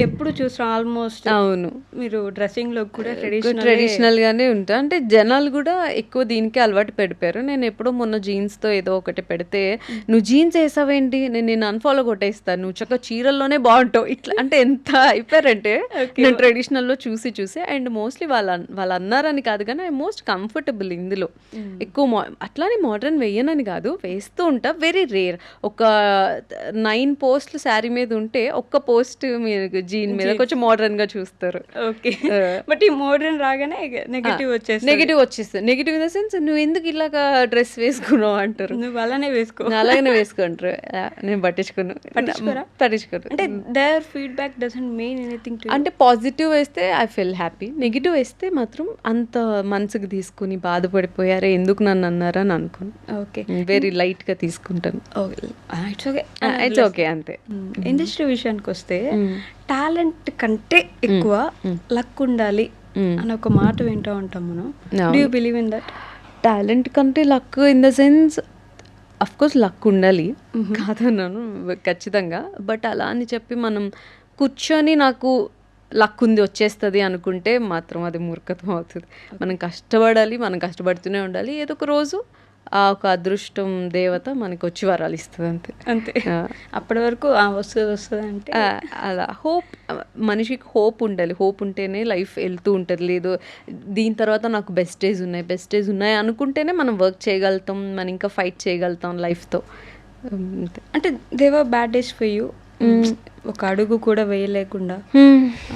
ఎప్పుడు చూసిన ఆల్మోస్ట్ అవును మీరు డ్రెస్సింగ్ లో కూడా ట్రెడిషనల్ గానే ఉంటా. అంటే జనాలు కూడా ఎక్కువ దీనికి అలవాటు పెడిపారు. నేను ఎప్పుడో మొన్న జీన్స్ తో ఏదో ఒకటి పెడితే, నువ్వు జీన్స్ వేసావేంటి, నేను అన్ఫాలో కొట్టేస్తాను, నువ్వు చక్కగా చీరల్లోనే బాగుంటావు, ఇట్లా అంటే ఎంత అయిపోయారంటే నేను ట్రెడిషనల్ లో చూసి అండ్ మోస్ట్లీ వాళ్ళు అన్నారని కాదు కానీ ఐ మోస్ట్ కంఫర్టబుల్ ఇందులో. ఎక్కువ అట్లానే మోడర్న్ వేయనని కాదు, వేస్తూ ఉంటా, వెరీ రేర్. ఒక 9 పోస్ట్లు శారీ మీద ఉంటే ఒక్క పోస్ట్ మీరు జీన్ మీద కొంచెం మోడర్న్ గా చూస్తారు. ఓకే, బట్ ఈ మోడర్న్ రాగానే నెగటివ్ వచ్చేస్తుంది. నెగటివ్ ఇన్ ద సెన్స్, నువ్వు ఎందుకు ఇలాగా డ్రెస్ వేసుకున్నావు అంటారు. నువ్వు అలానే వేసుకుంటారు. నేను పట్టించుకోను. అంటే their feedback doesn't mean anything to. అంటే పాజిటివ్ వేస్తే ఐ ఫీల్ హ్యాపీ, నెగిటివ్ వేస్తే మాత్రం అంత మనసుకు తీసుకుని బాధపడిపోయారే ఎందుకు నన్ను అన్నారా అని అనుకోను. ఓకే, వెరీ లైట్ గా తీసుకుంటాను. ఇట్స్ ఓకే అంతే. ఇండస్ట్రీ విషయానికి వస్తే టాలెంట్ కంటే ఎక్కువ లక్ ఉండాలి అని ఒక మాట వింటూ ఉంటాం మనం. Do you believe in that? Talent కంటే luck in the sense, of course luck ఉండాలి కాదన్నాను ఖచ్చితంగా, బట్ అలా అని చెప్పి మనం కూర్చొని నాకు లక్ ఉంది వచ్చేస్తుంది అనుకుంటే మాత్రం అది మూర్ఖత్వం అవుతుంది. మనం కష్టపడాలి, మనం కష్టపడుతూనే ఉండాలి. ఏదో ఒక రోజు ఆ ఒక అదృష్టం దేవత మనకి వచ్చి వరాలు ఇస్తుంది అంతే. అంతే, అప్పటి వరకు వస్తుంది అంటే అలా హోప్, మనిషికి హోప్ ఉండాలి. హోప్ ఉంటేనే లైఫ్ వెళ్తూ ఉంటుంది. లేదు దీని తర్వాత నాకు బెస్ట్ డేస్ ఉన్నాయి అనుకుంటేనే మనం వర్క్ చేయగలుగుతాం, మనం ఇంకా ఫైట్ చేయగలుగుతాం లైఫ్తో. అంటే దేవర్ బ్యాడ్ డేస్ ఫర్ యూ, ఒక అడుగు కూడా వేయలేకుండా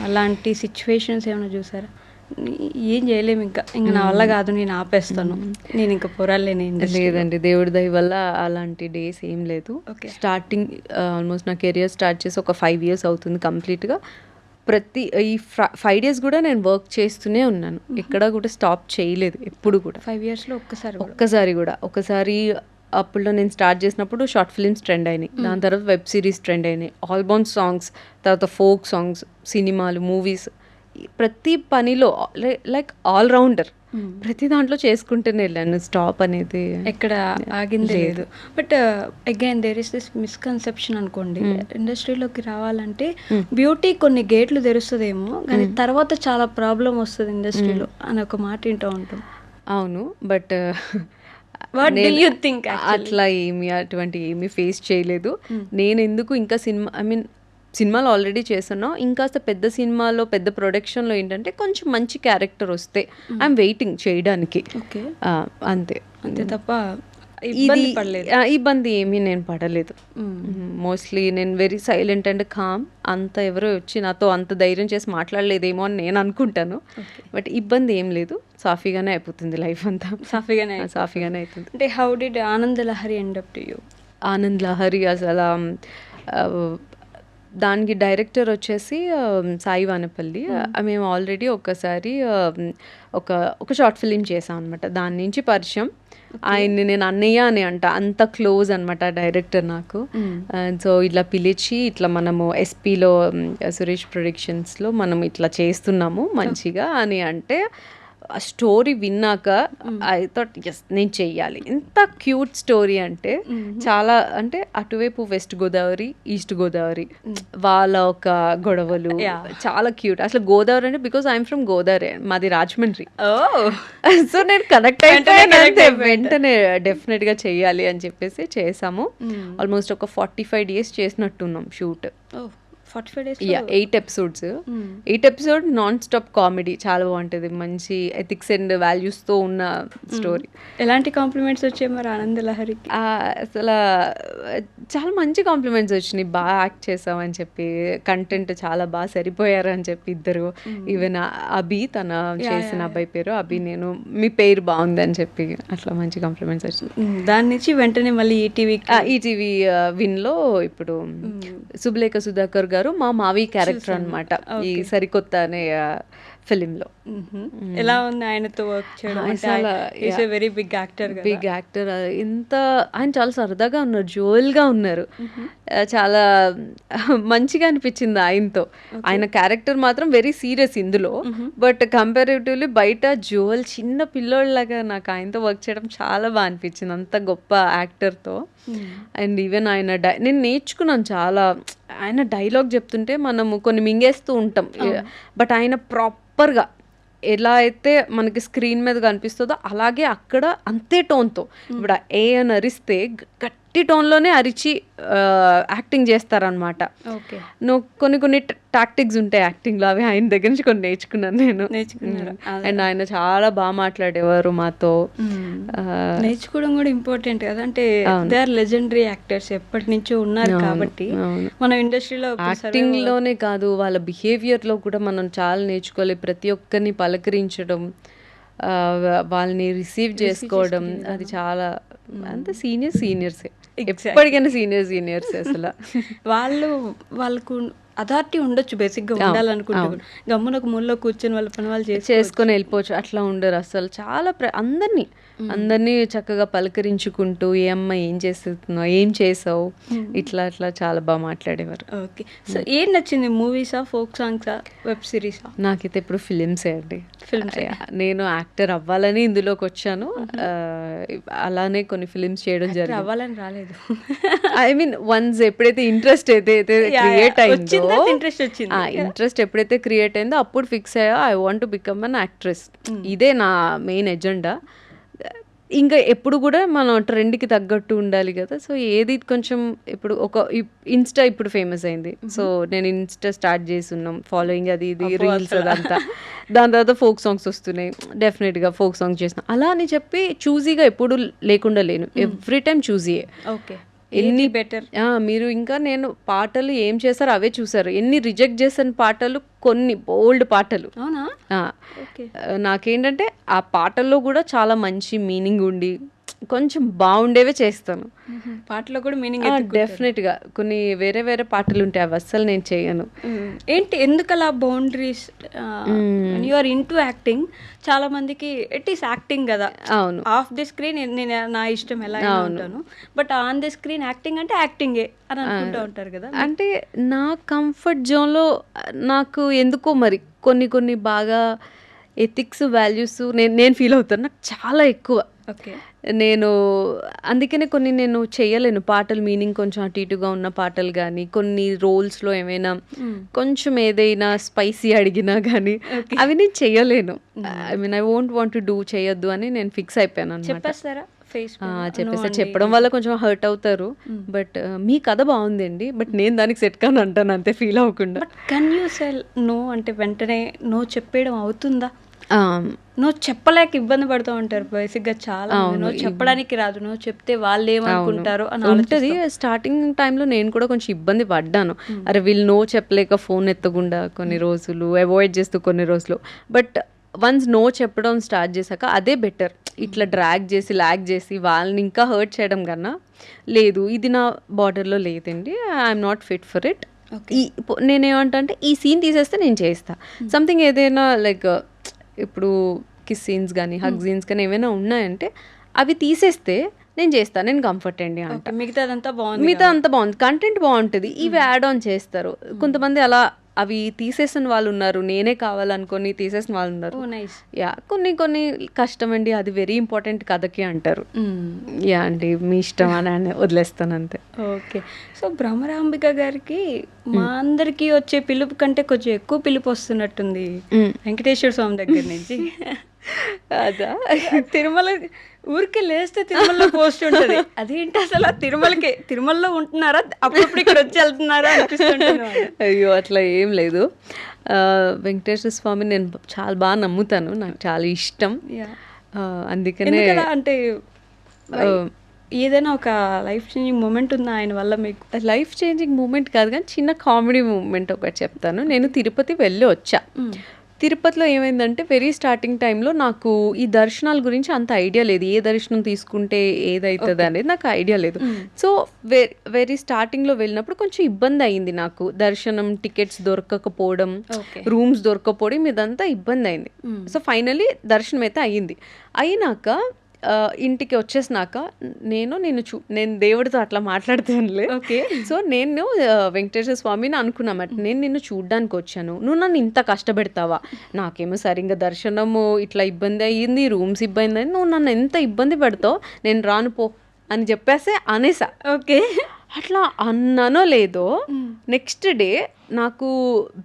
అలాంటి సిచ్యువేషన్స్ ఏమైనా చూసారా? ఏం చేయలేము, ఇంకా నా వల్ల కాదు, నేను ఆపేస్తాను, నేను ఇంకా పోరాలేను. లేదండి, దేవుడి దయ వల్ల అలాంటి డేస్ ఏం లేదు. స్టార్టింగ్ ఆల్మోస్ట్ నా కెరియర్ స్టార్ట్ చేసి ఒక 5 years అవుతుంది కంప్లీట్గా. ప్రతి ఈ 5 days కూడా నేను వర్క్ చేస్తూనే ఉన్నాను, ఎక్కడ కూడా స్టాప్ చేయలేదు ఎప్పుడు కూడా. 5 yearsలో ఒకసారి అప్పుడు నేను స్టార్ట్ చేసినప్పుడు షార్ట్ ఫిల్మ్స్ ట్రెండ్ అయినాయి, దాని తర్వాత వెబ్ సిరీస్ ట్రెండ్ అయినాయి, ఆల్బమ్ సాంగ్స్, తర్వాత ఫోక్ సాంగ్స్, సినిమాలు, మూవీస్, ప్రతి పనిలో లైక్ ఆల్రౌండర్, ప్రతి దాంట్లో చేసుకుంటూనే వెళ్ళాను, స్టాప్ అనేది ఎక్కడ ఆగింది లేదు. But again there is this misconception అనుకోండి, ఇండస్ట్రీలోకి రావాలంటే బ్యూటీ కొన్ని గేట్లు తెరుస్తుందేమో కానీ తర్వాత చాలా ప్రాబ్లం వస్తుంది ఇండస్ట్రీలో అని ఒక మాట వింటూ ఉంటాం. అవును, బట్ థింక్ అట్లా అటువంటి ఏమీ ఫేస్ చేయలేదు. నేను ఎందుకు ఇంకా సినిమాలు ఆల్రెడీ చేస్తున్నాం, ఇంకాస్త పెద్ద సినిమాలో పెద్ద ప్రొడక్షన్లో ఏంటంటే కొంచెం మంచి క్యారెక్టర్ వస్తే ఐఎమ్ వెయిటింగ్ చేయడానికి, అంతే తప్ప ఇబ్బంది ఏమీ నేను పడలేదు. మోస్ట్లీ నేను వెరీ సైలెంట్ అండ్ కామ్, అంత ఎవరో వచ్చి నాతో అంత ధైర్యం చేసి మాట్లాడలేదేమో అని నేను అనుకుంటాను. బట్ ఇబ్బంది ఏం లేదు, సాఫీగానే అయిపోతుంది లైఫ్ అంతా, సాఫీగానే అవుతుంది. అంటే how did Anand Lahari end up to you? Anand Lahari అసలు దానికి డైరెక్టర్ వచ్చేసి సాయి వానపల్లి. మేము ఆల్రెడీ ఒకసారి ఒక షార్ట్ ఫిలిం చేసాం అనమాట, దాని నుంచి పరిచయం. ఆయన్ని నేను అన్నయ్య అని అంత క్లోజ్ అనమాట డైరెక్టర్ నాకు. సో ఇట్లా పిలిచి ఇట్లా మనము ఎస్పీలో సురేష్ ప్రొడక్షన్స్లో మనం ఇట్లా చేస్తున్నాము మంచిగా అని అంటే, ఆ స్టోరీ విన్నాక ఐ థాట్ ఎస్ నేను చెయ్యాలి. ఎంత క్యూట్ స్టోరీ అంటే చాలా, అంటే అటువైపు వెస్ట్ గోదావరి, ఈస్ట్ గోదావరి వాళ్ళ ఒక గొడవలు చాలా క్యూట్. అసలు గోదావరి అంటే బికాస్ ఐఎమ్ ఫ్రమ్ గోదావరి, మాది రాజమండ్రి. సో నేను కనెక్ట్ అయితే వెంటనే డెఫినెట్ గా చెయ్యాలి అని చెప్పేసి చేసాము. ఆల్మోస్ట్ ఒక 45 days చేసినట్టున్నాం shoot. 45 days 8 episodes. 8 episodes non stop comedy, చాలా బాగుంటుంది, మంచి ఎథిక్స్ అండ్ వాల్యూస్తో ఉన్న స్టోరీ. ఎలాంటి కాంప్లిమెంట్స్ వచ్చాయి మరి ఆనంద్ లహరికి? అసలు చాలా మంచి కాంప్లిమెంట్స్ వచ్చినాయి, బాగా యాక్ట్ చేసామని చెప్పి, కంటెంట్ చాలా బాగా సరిపోయారు అని చెప్పి ఇద్దరు. ఈవెన్ అభి, తన చేసిన అబ్బాయి పేరు అభి, నేను మీ పేరు బాగుంది అని చెప్పి అట్లా మంచి కాంప్లిమెంట్స్ వచ్చినాయి. దాని నుంచి వెంటనే మళ్ళీ ఈటీవీ విన్లో ఇప్పుడు శుభలేఖ సుధాకర్ గారు మా మావి క్యారెక్టర్ అనమాట ఈ సరికొత్త అనే ఫిలింలో. ఎలా ఉంది ఆయనతో వర్క్ చేయడం? Very big actor. ఇంత ఆయన చాలా సరదాగా ఉన్నారు, జోయల్గా ఉన్నారు, చాలా మంచిగా అనిపించింది ఆయనతో. ఆయన క్యారెక్టర్ మాత్రం వెరీ సీరియస్ ఇందులో, బట్ కంపారిటివ్లీ బయట జోయల్ చిన్న పిల్లోళ్ళలాగా నాకు ఆయనతో వర్క్ చేయడం చాలా బాగా అనిపించింది, అంత గొప్ప యాక్టర్తో. అండ్ ఈవెన్ ఆయన నేను నేర్చుకున్నాను చాలా. ఆయన డైలాగ్ చెప్తుంటే మనము కొన్ని మింగేస్తూ ఉంటాం, బట్ ఆయన ప్రాపర్గా ఎలా అయితే మనకి స్క్రీన్ మీద కనిపిస్తుందో అలాగే అక్కడ అంతే టోన్తో, ఇప్పుడు ఏ అని అరిస్తే గట్టి టోన్లోనే అరిచి యాక్టింగ్ చేస్తారనమాట. నువ్వు కొన్ని టాక్టిక్స్ ఉంటాయి యాక్టింగ్లో, అవి ఆయన దగ్గర నుంచి కొన్ని నేర్చుకున్నాను నేను. అండ్ ఆయన చాలా బాగా మాట్లాడేవారు మాతో. నేర్చుకోవడం కూడా ఇంపార్టెంట్ కదా, అంటే దే ఆర్ లెజెండరీ యాక్టర్స్, ఎప్పటి నుంచో ఉన్నారు కాబట్టి మన ఇండస్ట్రీలో యాక్టింగ్లోనే కాదు వాళ్ళ బిహేవియర్లో కూడా మనం చాలా నేర్చుకోవాలి. ప్రతి ఒక్కరిని పలకరించడం, వాళ్ళని రిసీవ్ చేసుకోవడం, అది చాలా అంత సీనియర్సే ఎప్పటికైనా సీనియర్స్ అసలు. వాళ్ళకు అథారిటీ ఉండొచ్చు, బేసిక్గా ఉండాలనుకుంటున్నాను, గమ్మున ఒక మూలలో కూర్చొని వాళ్ళ పని వాళ్ళు చేసుకొని వెళ్ళిపోవచ్చు, అట్లా ఉండరు అసలు. చాలా అందరినీ చక్కగా పలకరించుకుంటూ ఏ అమ్మాయి ఏం చేస్తున్నావు, ఏం చేసావు, ఇట్లా చాలా బాగా మాట్లాడేవారు. ఓకే, సో ఏం నచ్చింది, మూవీసా, ఫోక్ సాంగ్సా, వెబ్ సిరీసా? నాకైతే ఇప్పుడు ఫిలిమ్సే అండి. నేను యాక్టర్ అవ్వాలని ఇందులోకి వచ్చాను, అలానే కొన్ని ఫిలిమ్స్ చేయడం జరిగింది. అవ్వాలని రాలేదు, ఐ మీన్ వన్స్ ఎప్పుడైతే ఇంట్రెస్ట్ అయితే క్రియేట్ అయిందో ఇంట్రెస్ట్ వచ్చింది. ఇంట్రెస్ట్ ఎప్పుడైతే క్రియేట్ అయిందో అప్పుడు ఫిక్స్ అయ్యా I want to become an actress. ఇదే నా మెయిన్ ఎజెండా. ఇంకా ఎప్పుడు కూడా మనం ట్రెండ్కి తగ్గట్టు ఉండాలి కదా. సో ఏది కొంచెం ఇప్పుడు ఒక ఇన్స్టా ఇప్పుడు ఫేమస్ అయింది. సో నేను ఇన్స్టా స్టార్ట్ చేస్తున్నాం, ఫాలోయింగ్ అది ఇది రీల్స్ అదంతా. దాని తర్వాత ఫోక్ సాంగ్స్ వస్తున్నాయి, డెఫినెట్గా ఫోక్ సాంగ్స్ చేసిన. అలా అని చెప్పి చూజీగా ఎప్పుడు లేకుండా లేను, ఎవ్రీ టైం చూజీయే. ఓకే, ఎన్ని బెటర్ మీరు ఇంకా నేను పాటలు ఏం చేశారో అవే చూసారు. ఎన్ని రిజెక్ట్ చేసిన పాటలు, కొన్ని బోల్డ్ పాటలు. అవునా? నాకేంటంటే ఆ పాటల్లో కూడా చాలా మంచి మీనింగ్ ఉండి కొంచెం బాగుండేవే చేస్తాను. పాటలో కూడా మీనింగ్ డెఫినెట్గా కొన్ని వేరే వేరే పాటలు ఉంటాయి, అవి అస్సలు నేను చేయను. ఏంటి ఎందుకు అలా boundaries? You are into acting, చాలా మందికి ఇట్ ఈస్ యాక్టింగ్ కదా. అవును, ఆఫ్ ది స్క్రీన్ నేను నా ఇష్టం ఎలా ఉంటాను, but on the screen acting అంటే యాక్టింగే అని అనుకుంటూ ఉంటారు కదా. అంటే నా కంఫర్ట్ జోన్లో నాకు ఎందుకో మరి కొన్ని బాగా ఎథిక్స్ వాల్యూస్ నేను ఫీల్ అవుతాను, నాకు చాలా ఎక్కువ. ఓకే, నేను అందుకనే కొన్ని నేను చేయలేను పాటలు, మీనింగ్ కొంచెం అటు ఇటుగా ఉన్న పాటలు కానీ, కొన్ని రోల్స్లో ఏమైనా కొంచెం ఏదైనా స్పైసీ అడిగినా కానీ అవి నేను చేయలేను. I mean I won't want to do, చేయొద్దు అని నేను ఫిక్స్ అయిపోయాను అన్నమాట. చెప్పేస్తారా? చెప్పేస్తారు, చెప్పడం వల్ల కొంచెం హర్ట్ అవుతారు. బట్ మీ కథ బాగుందండి, బట్ నేను దానికి సెట్ కాను అంటాను అంతే, ఫీల్ అవ్వకుండా. కెన్ యూ సెల్ నో అంటే వెంటనే నో చెప్పేయడం అవుతుందా? నువ్వు చెప్పలేక ఇబ్బంది పడుతూ ఉంటారు బేసిక్గా చాలా. నువ్వు చెప్పడానికి రాదు, నువ్వు చెప్తే వాళ్ళు ఏమనుకుంటారు అని ఉంటుంది. స్టార్టింగ్ టైంలో నేను కూడా కొంచెం ఇబ్బంది పడ్డాను. అరే వీళ్ళు నో చెప్పలేక ఫోన్ ఎత్తకుండా కొన్ని రోజులు, అవాయిడ్ చేస్తూ కొన్ని రోజులు. బట్ వన్స్ నో చెప్పడం స్టార్ట్ చేశాక అదే బెటర్. ఇట్లా డ్రాగ్ చేసి లాగ్ చేసి వాళ్ళని ఇంకా హర్ట్ చేయడం కన్నా, లేదు ఇది నా బార్డర్లో లేదండి, I'm not fit for it. నేనేమంటే ఈ సీన్ తీసేస్తే నేను చేస్తా. సంథింగ్ ఏదైనా లైక్ ఇప్పుడు కిస్ సీన్స్ కానీ హగ్ సీన్స్ కానీ ఏమైనా ఉన్నాయంటే అవి తీసేస్తే నేను చేస్తాను, నేను కంఫర్ట్ అండి అంటే. మిగతా అంతా బాగుంది, కంటెంట్ బాగుంటుంది, ఇవి యాడ్ ఆన్ చేస్తారు. కొంతమంది అలా అవి తీసేసిన వాళ్ళు ఉన్నారు, నేనే కావాలనుకొని తీసేసిన వాళ్ళు ఉన్నారు. యా, కొన్ని కష్టం అండి, అది వెరీ ఇంపార్టెంట్ కథకి అంటారు. యా అండి, మీ ఇష్టం అని వదిలేస్తాను అంతే. ఓకే, సో భ్రమరాంబిక గారికి మా అందరికి వచ్చే పిలుపు కంటే కొంచెం ఎక్కువ పిలుపు వస్తున్నట్టుంది వెంకటేశ్వర స్వామి దగ్గర నుంచి. అదా, తిరుమల ఊరికే లేస్తే తిరుమలలో పోస్ట్ ఉంటుంది, అదేంటి అసలు తిరుమలలో ఉంటున్నారా, అప్పుడప్పుడు ఇక్కడ వచ్చి వెళ్తున్నారా అనిపిస్తుంటుంది. అయ్యో అట్లా ఏం లేదు. వెంకటేశ్వర స్వామి నేను చాలా బాగా నమ్ముతాను, నాకు చాలా ఇష్టం. అందుకనే అంటే ఏదైనా ఒక లైఫ్ చేంజింగ్ మూమెంట్ ఉందా ఆయన వల్ల మీకు? లైఫ్ చేంజింగ్ మూమెంట్ కాదు కానీ చిన్న కామెడీ మూమెంట్ ఒకటి చెప్తాను. నేను తిరుపతి వెళ్ళి వచ్చా. తిరుపతిలో ఏమైందంటే వెరీ స్టార్టింగ్ టైంలో నాకు ఈ దర్శనాల గురించి అంత ఐడియా లేదు, ఏ దర్శనం తీసుకుంటే ఏదవుతుంది అనేది నాకు ఐడియా లేదు. సో వెరీ స్టార్టింగ్లో వెళ్ళినప్పుడు కొంచెం ఇబ్బంది అయింది నాకు, దర్శనం టికెట్స్ దొరకకపోవడం, రూమ్స్ దొరకకపోవడం, ఇదంతా ఇబ్బంది అయింది. సో ఫైనలీ దర్శనం అయితే అయ్యింది. అయినాక ఇంటికి వచ్చేసినాక నేను దేవుడితో అట్లా మాట్లాడుతానులే. సో నేను వెంకటేశ్వర స్వామిని అనుకున్నామాట, నేను నిన్ను చూడ్డానికి వచ్చాను, నువ్వు నన్ను ఇంత కష్టపెడతావా, నాకేమో సరిగ్గా దర్శనము ఇట్లా ఇబ్బంది అయ్యింది, రూమ్స్ ఇబ్బంది అయింది, నువ్వు నన్ను ఎంత ఇబ్బంది పెడతావు, నేను రాను పో అని చెప్పేసి అనేసా. ఓకే, అట్లా అన్నానో లేదో నెక్స్ట్ డే నాకు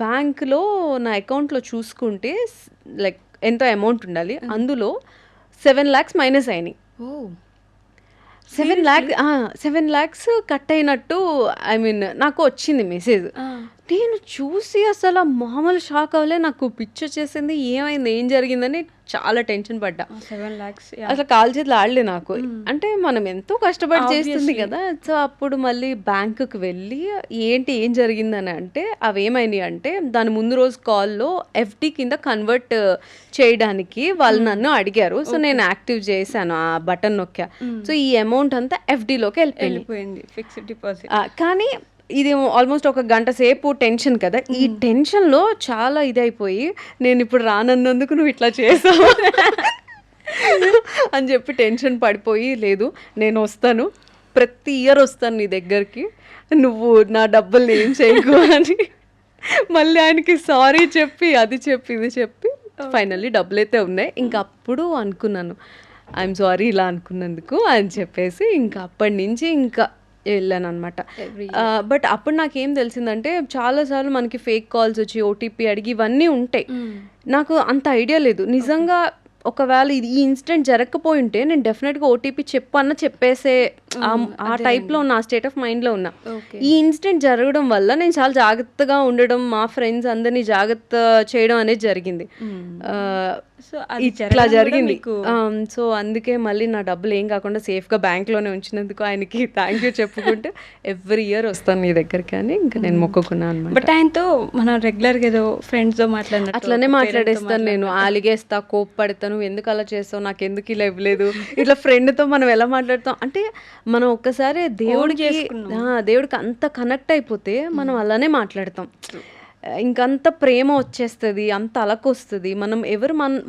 బ్యాంక్లో నా అకౌంట్లో చూసుకుంటే లైక్ ఎంతో అమౌంట్ ఉండాలి, అందులో 7 lakhs మైనస్ అయినాయి. 7 lakhs కట్ అయినట్టు ఐ మీన్ నాకు వచ్చింది మెసేజ్. నేను చూసి అసలు మామూలు షాక్ అవ్వలే, నాకు పిచ్చి వచ్చేసింది, ఏమైంది ఏం జరిగిందని చాలా టెన్షన్ పడ్డా. 7 lakhs అసలు కాలు చేతులు ఆడలే నాకు, అంటే మనం ఎంతో కష్టపడి చేస్తుంది కదా. సో అప్పుడు మళ్ళీ బ్యాంకుకి వెళ్ళి ఏం జరిగిందని అంటే అవి ఏమైనాయి అంటే దాని ముందు రోజు కాల్లో ఎఫ్డి కింద కన్వర్ట్ చేయడానికి వాళ్ళు నన్ను అడిగారు. సో నేను యాక్టివ్ చేశాను, ఆ బటన్ నొక్కా. సో ఈ అమౌంట్ అంతా ఎఫ్డిలోకి వెళ్ళిపోయింది, ఫిక్స్డ్ డిపాజిట్. కానీ ఇది ఆల్మోస్ట్ ఒక గంట సేపు టెన్షన్ కదా, ఈ టెన్షన్లో చాలా ఇదైపోయి నేను ఇప్పుడు రానన్నందుకు నువ్వు ఇట్లా చేసావు అని చెప్పి టెన్షన్ పడిపోయి, లేదు నేను వస్తాను, ప్రతి ఇయర్ వస్తాను నీ దగ్గరికి, నువ్వు నా డబ్బులు ఏం చేయకు అని మళ్ళీ ఆయనకి సారీ చెప్పి అది చెప్పి ఇది చెప్పి ఫైనల్లీ డబ్బులు అయితే ఉన్నాయి. ఇంకా అప్పుడు అనుకున్నాను ఐఎమ్ సారీ ఇలా అనుకున్నందుకు అని చెప్పేసి, ఇంకా అప్పటి నుంచి ఇంకా వెళ్ళాను అనమాట. బట్ అప్పుడు నాకేం తెలిసిందంటే చాలాసార్లు మనకి ఫేక్ కాల్స్ వచ్చి ఓటీపీ అడిగి ఇవన్నీ ఉంటాయి. నాకు అంత ఐడియా లేదు నిజంగా. ఒకవేళ ఈ ఇన్సిడెంట్ జరగకపోయి ఉంటే నేను డెఫినెట్గా ఓటీపీ చెప్పేసే ఆ టైప్లో ఉన్న, ఆ స్టేట్ ఆఫ్ మైండ్లో ఉన్నా. ఈ ఇన్సిడెంట్ జరగడం వల్ల నేను చాలా జాగ్రత్తగా ఉండడం, మా ఫ్రెండ్స్ అందరినీ జాగ్రత్త చేయడం అనేది జరిగింది. సో ఇట్లా జరిగింది. సో అందుకే మళ్ళీ నా డబ్బులు ఏం కాకుండా సేఫ్గా బ్యాంక్లోనే ఉంచినందుకు ఆయనకి థ్యాంక్ యూ చెప్పుకుంటే ఎవ్రీ ఇయర్ వస్తాను నీ దగ్గరికి అని ఇంకా నేను మొక్కుకున్నాను అనమాట. బట్ ఆయనతో మనం రెగ్యులర్గా ఏదో ఫ్రెండ్స్తో మాట్లాడినట్టు అట్లనే మాట్లాడేస్తాను నేను. ఆలిగేస్తా, కోప్పడతాను, నువ్వు ఎందుకు అలా చేస్తావు, నాకు ఎందుకు ఇలా ఇవ్వలేదు, ఇట్లా ఫ్రెండ్తో మనం ఎలా మాట్లాడతాం అంటే మనం ఒక్కసారి దేవుడికి అంత కనెక్ట్ అయిపోతే మనం అలానే మాట్లాడతాం. ఇంకంత ప్రేమ వచ్చేస్తుంది, అంత అలక వస్తుంది. మనం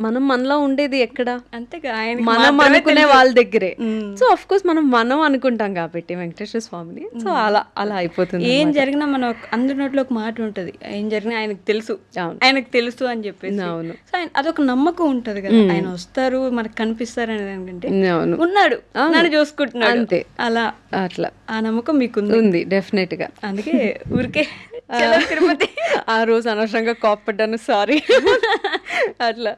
మనం మనలో ఉండేది ఎక్కడ, అంతేగా మనం అనుకునే వాళ్ళ దగ్గరే. సో అఫ్ కోర్స్ మనం అనుకుంటాం కాబట్టి వెంకటేశ్వర స్వామిని. సో అలా అయిపోతుంది. ఏం జరిగినా మనం అందరి నోట్లో ఒక మాట ఉంటుంది, ఏం జరిగినా ఆయనకు తెలుసు అని చెప్పేసి. అవును. సో అదొక నమ్మకం ఉంటుంది కదా, ఆయన వస్తారు మనకు కనిపిస్తారు అనేది ఏంటంటే ఉన్నాడు, నన్ను చూసుకుంటున్నాడు అంతే. అట్లా ఆ నమ్మకం మీకు ఉంది డెఫినెట్ గా. అందుకే ఊరికే తిరుపతి ఆ రోజు అనవసరంగా కోప్పడ్డాను, సారీ. అట్లా.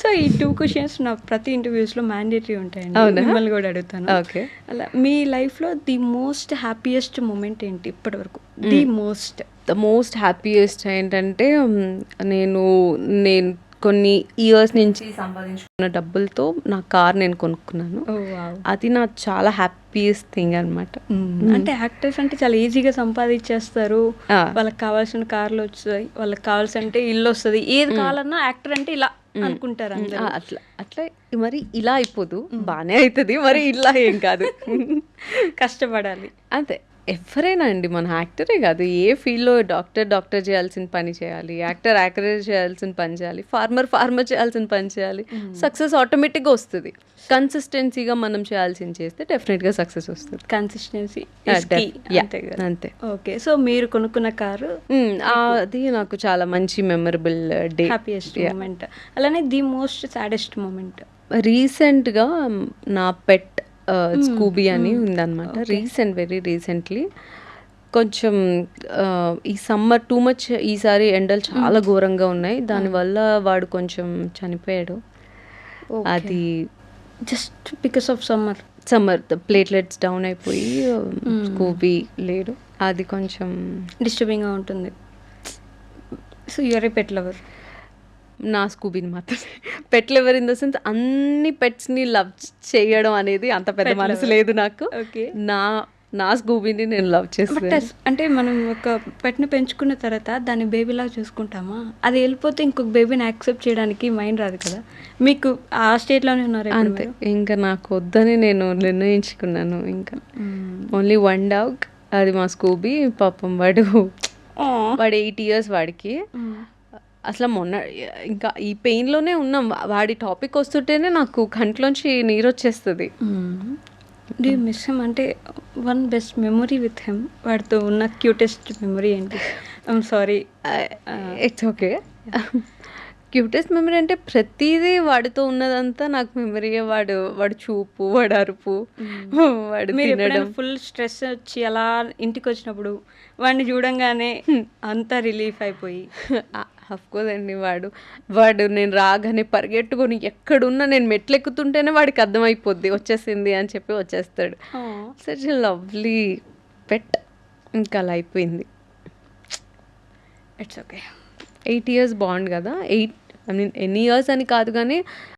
సో ఈ 2 క్వశ్చన్స్ నా ప్రతి ఇంటర్వ్యూస్ లో మ్యాండేటరీ ఉంటాయండి, మిమ్మల్ని కూడా అడుగుతాను. ఓకే. అలా మీ లైఫ్ లో ది మోస్ట్ హ్యాపీయెస్ట్ మూమెంట్ ఏంటి ఇప్పటి వరకు? ద మోస్ట్ హ్యాపీయెస్ట్ ఏంటంటే నేను కొన్ని ఇయర్స్ నుంచి సంపాదించుకున్న డబ్బులతో నా కార్ నేను కొనుక్కున్నాను. అది నా చాలా హ్యాపీయెస్ట్ థింగ్ అనమాట. అంటే యాక్టర్స్ అంటే చాలా ఈజీగా సంపాదించేస్తారు, వాళ్ళకి కావాల్సిన కార్లు వస్తాయి, వాళ్ళకి కావాల్సింటే ఇల్లు వస్తుంది, ఏది కావాలన్నా యాక్టర్ అంటే ఇలా అనుకుంటారు. అట్లా మరి ఇలా అయిపోదు, బాగానే అవుతుంది, మరి ఇలా ఏం కాదు, కష్టపడాలి అంతే. ఎవరైనా అండి, మన యాక్టరే కాదు, ఏ ఫీల్డ్లో డాక్టర్ చేయాల్సిన పని చేయాలి, యాక్టర్ చేయాల్సిన పని చేయాలి, ఫార్మర్ చేయాల్సిన పని చేయాలి. సక్సెస్ ఆటోమేటిక్గా వస్తుంది. కన్సిస్టెన్సీగా మనం చేయాల్సింది చేస్తే డెఫినెట్గా సక్సెస్ వస్తుంది. కన్సిస్టెన్సీ అంతే. ఓకే. సో మీరు కొనుక్కున్న కారు అది నాకు చాలా మంచి మెమరబుల్ డే, హ్యాపీయెస్ట్ మూమెంట్. అలానే ది మోస్ట్ సాడెస్ట్ మూమెంట్ రీసెంట్గా నా పెట్ స్కూబీ అని ఉందన్నమాట. వెరీ రీసెంట్లీ కొంచెం ఈ సమ్మర్ టూ మచ్, ఈసారి ఎండలు చాలా ఘోరంగా ఉన్నాయి, దానివల్ల వాడు కొంచెం చనిపోయాడు. అది just because of summer platelets down అయిపోయి స్కూబీ లేడు. అది కొంచెం డిస్టర్బింగ్గా ఉంటుంది. So you're a pet lover? నా స్కూబీని మాత్రమే. Pet lover in the sense అన్ని పెట్స్ని లవ్ చేయడం అనేది అంత పెద్ద మనసు లేదు నాకు. నా స్కూబీని నేను లవ్ చేస్తాను. అంటే మనం ఒక పెట్ని పెంచుకున్న తర్వాత దాన్ని బేబీలాగా చూసుకుంటామా, అది వెళ్ళిపోతే ఇంకొక బేబీని యాక్సెప్ట్ చేయడానికి మైండ్ రాదు కదా. మీకు ఆ స్టేట్లోనే ఉన్నారు అంతే. ఇంకా నాకు వద్దని నేను నిర్ణయించుకున్నాను. ఇంకా ఓన్లీ 1 డాగ్, అది మా స్కూబీ. పాపం వాడు 8 years వాడికి. అసలు మొన్న ఇంకా ఈ పెయిన్లోనే ఉన్నాం. వాడి టాపిక్ వస్తుంటేనే నాకు కంట్లోంచి నీరు వచ్చేస్తుంది. Do you miss him? అంటే one best memory with him, వాడితో ఉన్న క్యూటెస్ట్ మెమొరీ ఏంటి? I'm sorry, it's okay. Cutest memory అంటే ప్రతిదీ వాడితో ఉన్నదంతా నాకు మెమరీయే. వాడు చూపు, వాడు అరుపు, వాడు తినడం. ఫుల్ స్ట్రెస్ వచ్చి అలా ఇంటికి వచ్చినప్పుడు వాడిని చూడంగానే అంతా రిలీఫ్ అయిపోయి. అఫ్కోర్స్ అండి, వాడు నేను రాగానే పరిగెట్టుకొని ఎక్కడున్నా నేను మెట్లు ఎక్కుతుంటేనే వాడికి అర్థమైపోద్ది వచ్చేసింది అని చెప్పి వచ్చేస్తాడు. సచ్ ఎ లవ్లీ పెట్. ఇంకా అలా అయిపోయింది. It's okay. 8 years బాండ్ కదా. ఎన్ని ఇయర్స్ అని కాదు కానీ